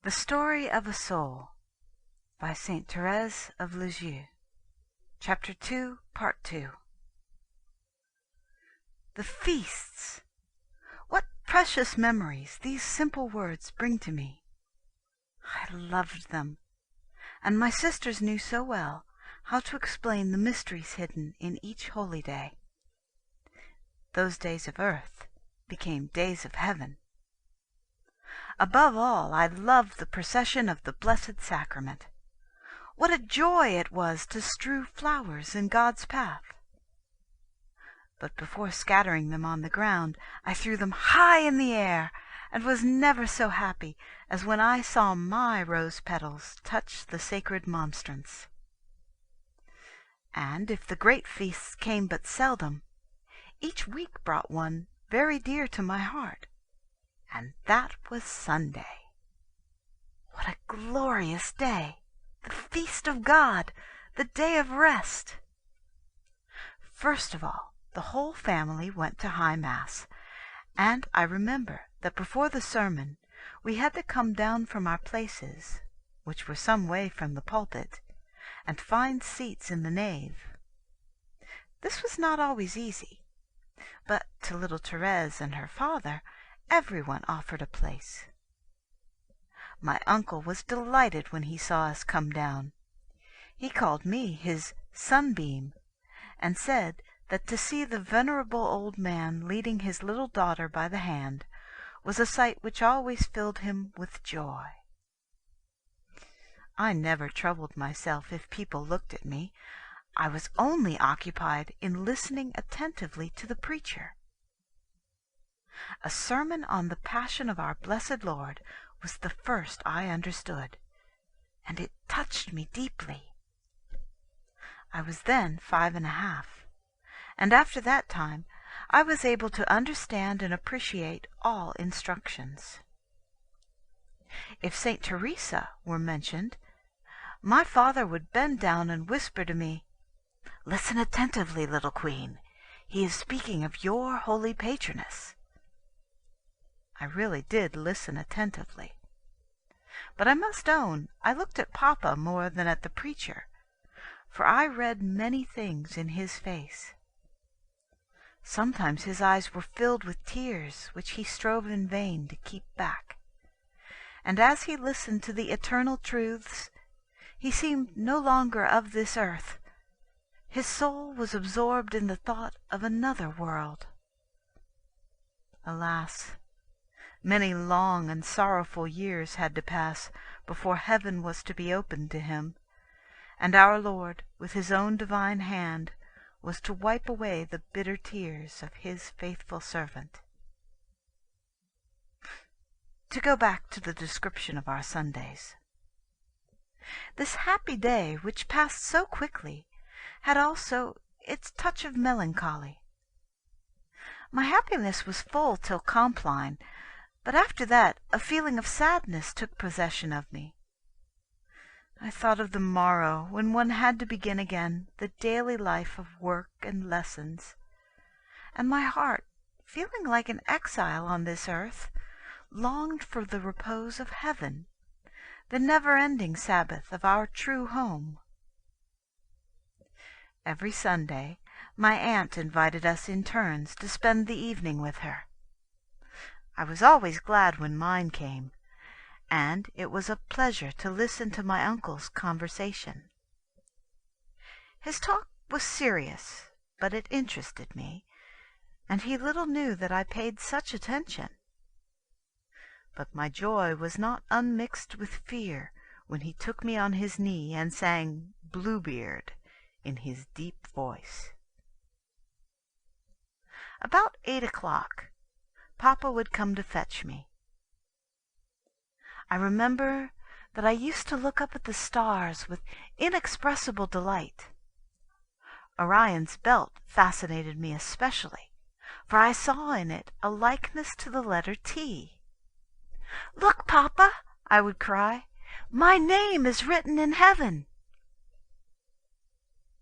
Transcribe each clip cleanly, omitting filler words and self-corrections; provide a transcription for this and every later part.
The Story of a Soul by Saint Thérèse of Lisieux. Chapter 2, Part 2. The feasts! What precious memories these simple words bring to me. I loved them, and my sisters knew so well how to explain the mysteries hidden in each holy day. Those days of earth became days of heaven. Above all, I loved the procession of the Blessed Sacrament. What a joy it was to strew flowers in God's path! But before scattering them on the ground, I threw them high in the air, and was never so happy as when I saw my rose petals touch the sacred monstrance. And if the great feasts came but seldom, each week brought one very dear to my heart. And that was Sunday. What a glorious day! The feast of God, the day of rest! First of all, the whole family went to High Mass, and I remember that before the sermon we had to come down from our places, which were some way from the pulpit, and find seats in the nave. This was not always easy, but to little Thérèse and her father everyone offered a place. My uncle was delighted when he saw us come down. He called me his sunbeam, and said that to see the venerable old man leading his little daughter by the hand was a sight which always filled him with joy. I never troubled myself if people looked at me. I was only occupied in listening attentively to the preacher. A sermon on the Passion of our blessed Lord was the first I understood, and it touched me deeply. I was then 5½, and after that time I was able to understand and appreciate all instructions. If Saint Teresa were mentioned, my father would bend down and whisper to me, "Listen attentively, little queen. He is speaking of your holy patroness." I really did listen attentively. But I must own I looked at Papa more than at the preacher, for I read many things in his face. Sometimes his eyes were filled with tears which he strove in vain to keep back, and as he listened to the eternal truths, he seemed no longer of this earth. His soul was absorbed in the thought of another world. Alas! Many long and sorrowful years had to pass before heaven was to be opened to him, and our Lord, with his own divine hand, was to wipe away the bitter tears of his faithful servant. To go back to the description of our Sundays. This happy day, which passed so quickly, had also its touch of melancholy. My happiness was full till Compline, but after that a feeling of sadness took possession of me. I thought of the morrow when one had to begin again the daily life of work and lessons, and my heart, feeling like an exile on this earth, longed for the repose of heaven, the never-ending Sabbath of our true home. Every Sunday my aunt invited us in turns to spend the evening with her. I was always glad when mine came, and it was a pleasure to listen to my uncle's conversation. His talk was serious, but it interested me, and he little knew that I paid such attention. But my joy was not unmixed with fear when he took me on his knee and sang Bluebeard in his deep voice. About 8 o'clock, Papa would come to fetch me. I remember that I used to look up at the stars with inexpressible delight. Orion's belt fascinated me especially, for I saw in it a likeness to the letter T. "Look, Papa," I would cry, "my name is written in heaven."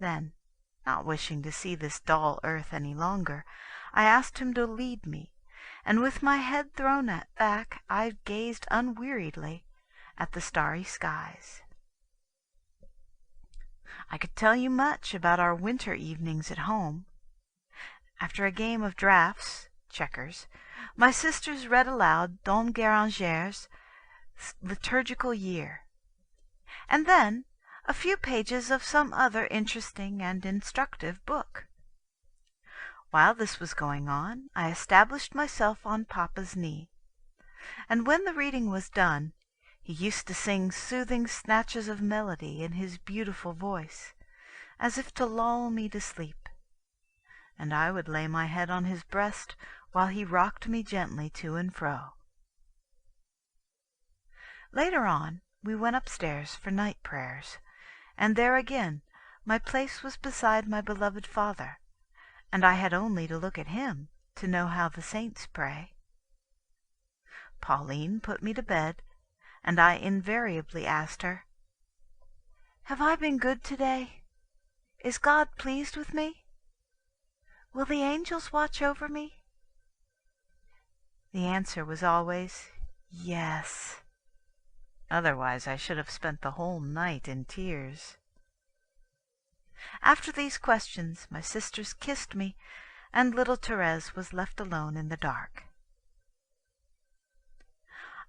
Then, not wishing to see this dull earth any longer, I asked him to lead me, and with my head thrown back I gazed unweariedly at the starry skies. I could tell you much about our winter evenings at home. After a game of draughts, checkers, my sisters read aloud Dom Guéranger's liturgical year, and then a few pages of some other interesting and instructive book. While this was going on, I established myself on Papa's knee, and when the reading was done, he used to sing soothing snatches of melody in his beautiful voice, as if to lull me to sleep, and I would lay my head on his breast while he rocked me gently to and fro. Later on, we went upstairs for night prayers, and there again my place was beside my beloved father, and I had only to look at him to know how the saints pray. Pauline put me to bed, and I invariably asked her, "Have I been good today? Is God pleased with me? Will the angels watch over me?" The answer was always, "Yes." Otherwise I should have spent the whole night in tears. After these questions my sisters kissed me, and little Thérèse was left alone in the dark.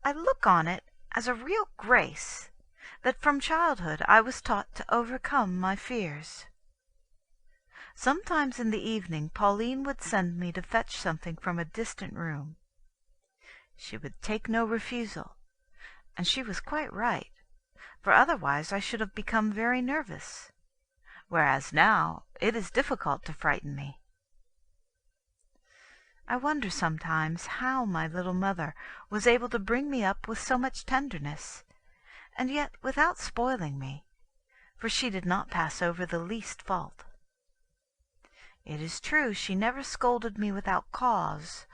I look on it as a real grace that from childhood I was taught to overcome my fears. Sometimes in the evening Pauline would send me to fetch something from a distant room. She would take no refusal, and she was quite right, for otherwise I should have become very nervous, whereas now it is difficult to frighten me. I wonder sometimes how my little mother was able to bring me up with so much tenderness, and yet without spoiling me, for she did not pass over the least fault. It is true she never scolded me without cause,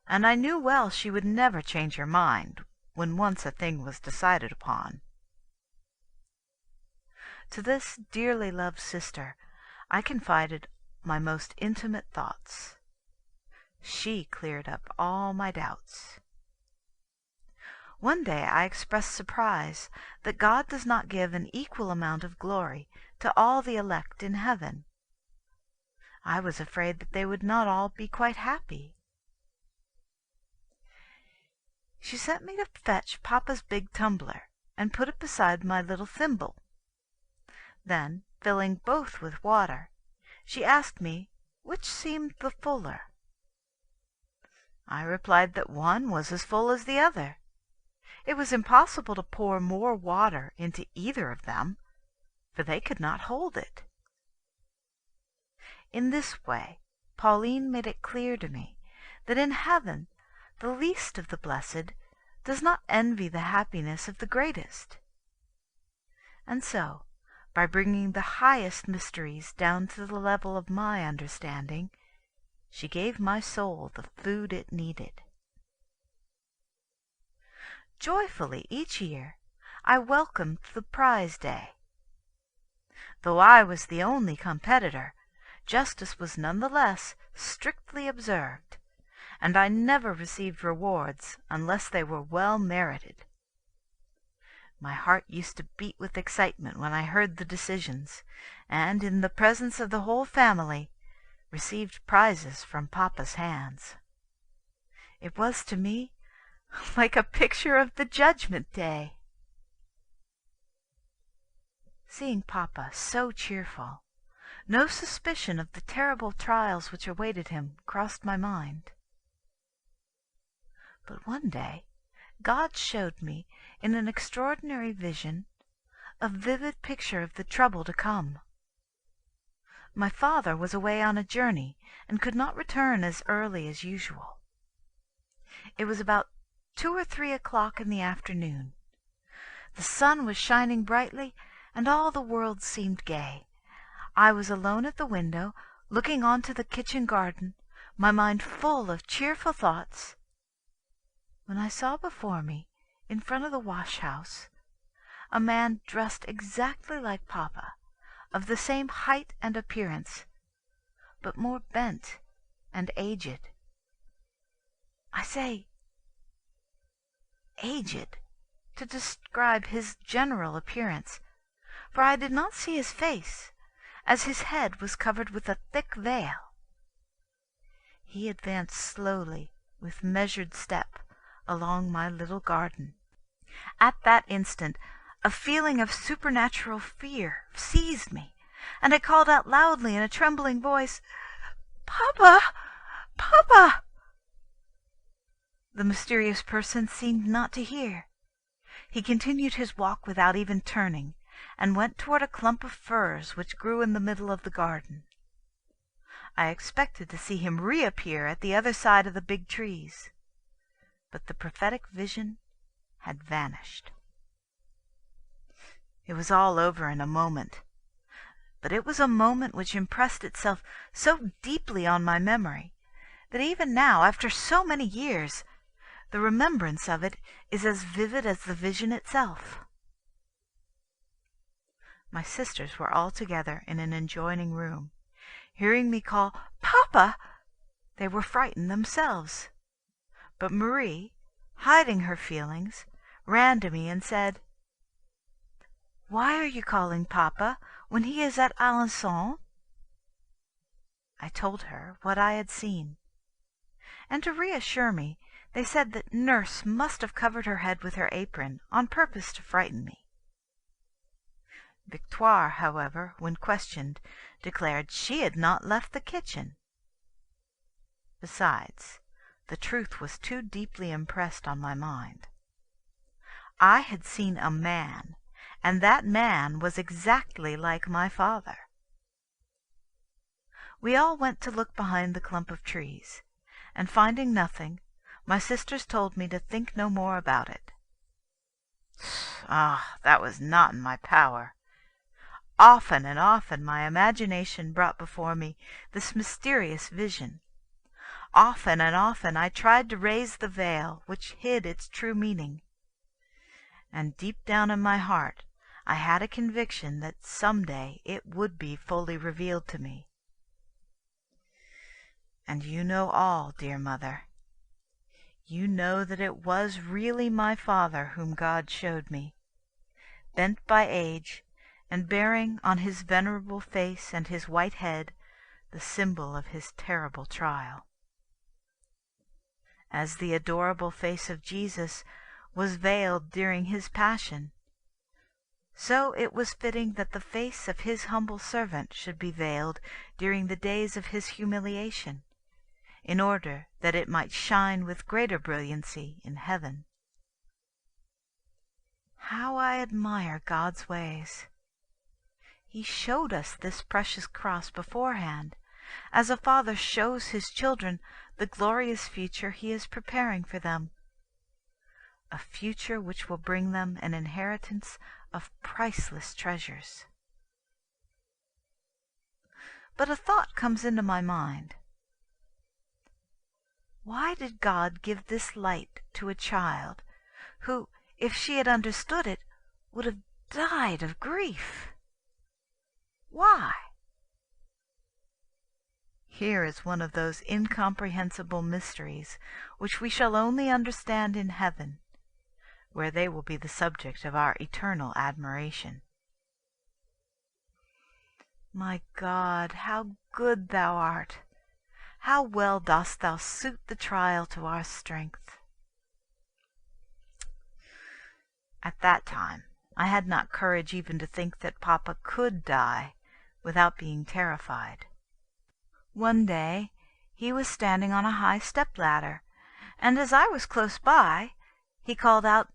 and I knew well she would never change her mind when once a thing was decided upon. To this dearly loved sister I confided my most intimate thoughts. She cleared up all my doubts. One day I expressed surprise that God does not give an equal amount of glory to all the elect in heaven. I was afraid that they would not all be quite happy. She sent me to fetch Papa's big tumbler and put it beside my little thimble. Then, filling both with water, she asked me which seemed the fuller. I replied that one was as full as the other. It was impossible to pour more water into either of them, for they could not hold it. In this way Pauline made it clear to me that in heaven the least of the blessed does not envy the happiness of the greatest. And so, by bringing the highest mysteries down to the level of my understanding, she gave my soul the food it needed. Joyfully each year I welcomed the prize day. Though I was the only competitor, justice was none the less strictly observed, and I never received rewards unless they were well merited. My heart used to beat with excitement when I heard the decisions, and in the presence of the whole family received prizes from Papa's hands. It was to me like a picture of the Judgment Day. Seeing Papa so cheerful, no suspicion of the terrible trials which awaited him crossed my mind. But one day God showed me in an extraordinary vision a vivid picture of the trouble to come. My father was away on a journey and could not return as early as usual. It was about 2 or 3 o'clock in the afternoon. The sun was shining brightly, and all the world seemed gay. I was alone at the window, looking on to the kitchen garden, my mind full of cheerful thoughts, when I saw before me, in front of the wash-house, a man dressed exactly like Papa, of the same height and appearance, but more bent and aged. I say, aged. to describe his general appearance, for I did not see his face, as his head was covered with a thick veil. He advanced slowly, with measured step, along my little garden. At that instant a feeling of supernatural fear seized me, and I called out loudly in a trembling voice, "Papa! Papa!" The mysterious person seemed not to hear. He continued his walk without even turning, and went toward a clump of firs which grew in the middle of the garden. I expected to see him reappear at the other side of the big trees, but the prophetic vision had vanished. It was all over in a moment, but it was a moment which impressed itself so deeply on my memory that even now, after so many years, the remembrance of it is as vivid as the vision itself. My sisters were all together in an adjoining room. Hearing me call, "Papa!" they were frightened themselves. But Marie, hiding her feelings, ran to me and said, "Why are you calling Papa when he is at Alençon?" I told her what I had seen, and to reassure me, they said that Nurse must have covered her head with her apron on purpose to frighten me. Victoire, however, when questioned, declared she had not left the kitchen. Besides, the truth was too deeply impressed on my mind. I had seen a man, and that man was exactly like my father. We all went to look behind the clump of trees, and finding nothing, my sisters told me to think no more about it. That was not in my power. Often and often my imagination brought before me this mysterious vision. Often and often I tried to raise the veil which hid its true meaning. And deep down in my heart I had a conviction that some day it would be fully revealed to me. And you know all, dear mother. You know that it was really my father whom God showed me, bent by age, and bearing on his venerable face and his white head the symbol of his terrible trial. As the adorable face of Jesus was veiled during his passion, so it was fitting that the face of his humble servant should be veiled during the days of his humiliation, in order that it might shine with greater brilliancy in heaven. How I admire God's ways! He showed us this precious cross beforehand, as a father shows his children the glorious future he is preparing for them, a future which will bring them an inheritance of priceless treasures. But a thought comes into my mind. Why did God give this light to a child who, if she had understood it, would have died of grief? Why? Here is one of those incomprehensible mysteries which we shall only understand in heaven, where they will be the subject of our eternal admiration. My God, how good thou art! How well dost thou suit the trial to our strength! At that time I had not courage even to think that Papa could die without being terrified. One day he was standing on a high step-ladder, and as I was close by, he called out,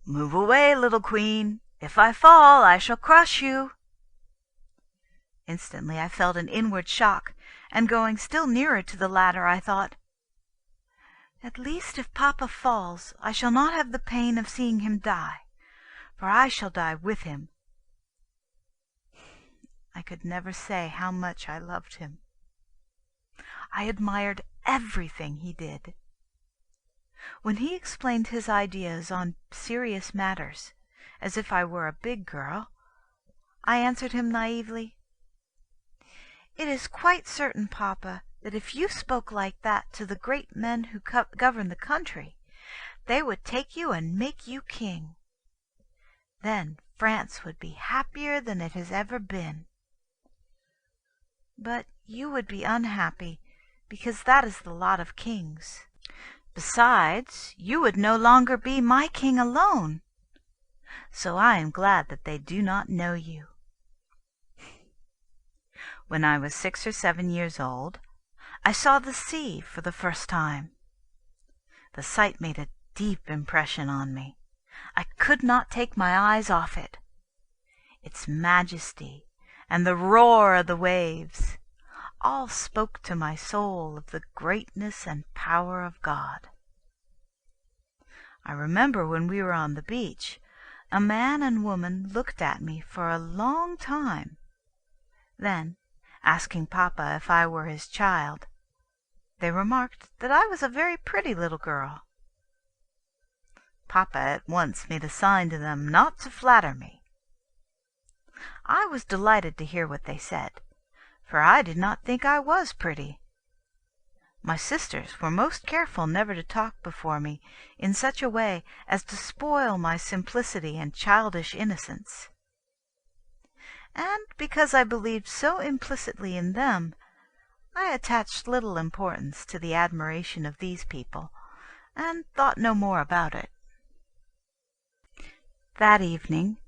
"Move away, little queen. If I fall, I shall crush you." Instantly I felt an inward shock, and going still nearer to the ladder, I thought, "At least if Papa falls, I shall not have the pain of seeing him die, for I shall die with him." I could never say how much I loved him. I admired everything he did. When he explained his ideas on serious matters, as if I were a big girl, I answered him naively, "It is quite certain, Papa, that if you spoke like that to the great men who govern the country, they would take you and make you king." Then France would be happier than it has ever been. But you would be unhappy, because that is the lot of kings. Besides, you would no longer be my king alone. So I am glad that they do not know you. When I was 6 or 7 years old, I saw the sea for the first time. The sight made a deep impression on me. I could not take my eyes off it. Its majesty and the roar of the waves all spoke to my soul of the greatness and power of God. I remember when we were on the beach, a man and woman looked at me for a long time. Then, asking Papa if I were his child, they remarked that I was a very pretty little girl. Papa at once made a sign to them not to flatter me. I was delighted to hear what they said, for I did not think I was pretty. My sisters were most careful never to talk before me in such a way as to spoil my simplicity and childish innocence. And because I believed so implicitly in them, I attached little importance to the admiration of these people, and thought no more about it. That evening,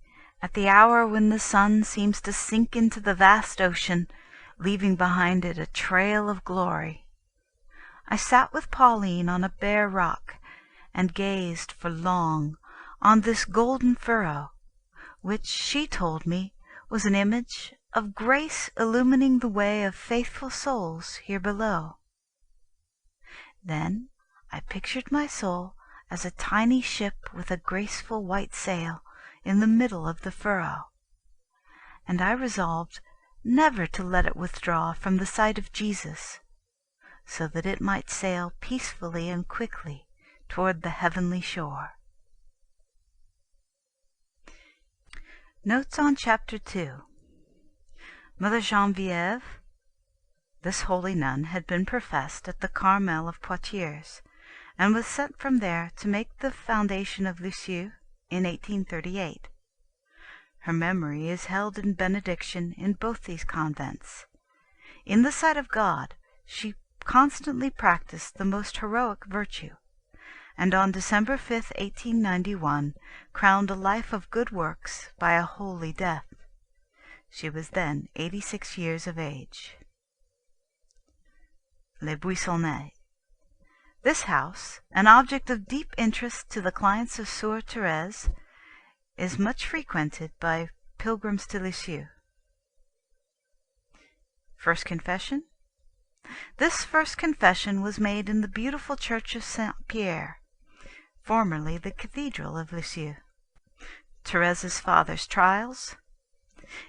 at the hour when the sun seems to sink into the vast ocean, leaving behind it a trail of glory, I sat with Pauline on a bare rock, and gazed for long on this golden furrow, which she told me was an image of grace illumining the way of faithful souls here below. Then I pictured my soul as a tiny ship with a graceful white sail in the middle of the furrow, and I resolved never to let it withdraw from the sight of Jesus, so that it might sail peacefully and quickly toward the heavenly shore. Notes on Chapter 2. Mother Geneviève, this holy nun, had been professed at the Carmel of Poitiers, and was sent from there to make the foundation of Lisieux in 1838. Her memory is held in benediction in both these convents. In the sight of God, she constantly practiced the most heroic virtue, and on December 5, 1891, crowned a life of good works by a holy death. She was then 86 years of age. Les Buissonnets. This house, an object of deep interest to the clients of Sœur Thérèse, is much frequented by pilgrims to Lisieux. First Confession. This first confession was made in the beautiful church of Saint-Pierre, formerly the cathedral of Lisieux. Thérèse's father's trials.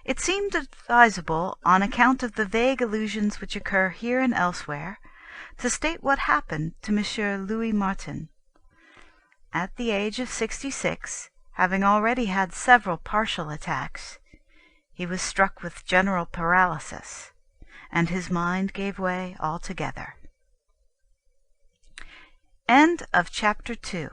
It seemed advisable, on account of the vague allusions which occur here and elsewhere, to state what happened to Monsieur Louis Martin. At the age of 66, having already had several partial attacks, he was struck with general paralysis, and his mind gave way altogether. End of Chapter 2.